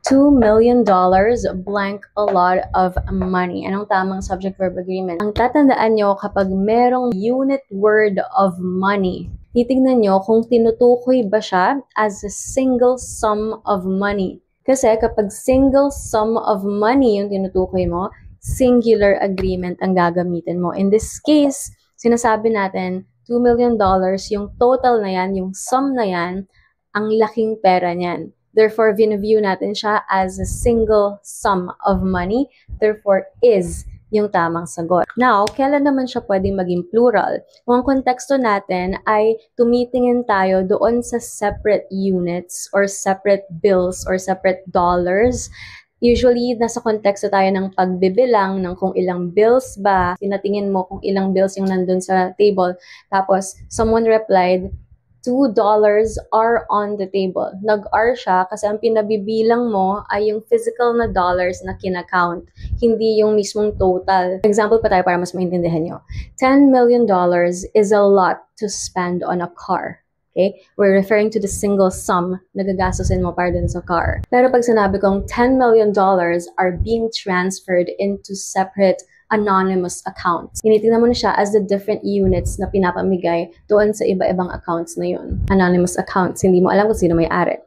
$2 million blank a lot of money. Anong tamang subject-verb agreement? Ang tatandaan nyo kapag merong unit word of money, titignan nyo kung tinutukoy ba siya as a single sum of money. Kasi kapag single sum of money yung tinutukoy mo, singular agreement ang gagamitin mo. In this case, sinasabi natin, $2 million, yung total na yan, yung sum na yan, ang laking pera niyan. Therefore, view natin siya as a single sum of money. Therefore, is yung tamang sagot. Now, kailan naman siya pwedeng maging plural? Kung ang konteksto natin ay tumitingin tayo doon sa separate units or separate bills or separate dollars, usually, nasa konteksto tayo ng pagbibilang ng kung ilang bills ba, tinatingin mo kung ilang bills yung nandun sa table. Tapos, someone replied, $2 are on the table. Nag-R siya kasi ang pinabibilang mo ay yung physical na dollars na kinakount, hindi yung mismong total. Example pa tayo para mas maintindihan nyo. $10 million is a lot to spend on a car. Okay? We're referring to the single sum na gagastusin mo para dun sa car. Pero pag sinabi kong $10 million are being transferred into separate anonymous accounts. Tinitingnan mo na siya as the different units na pinapamigay doon sa iba-ibang accounts na yun. Anonymous accounts, hindi mo alam kung sino may-ari.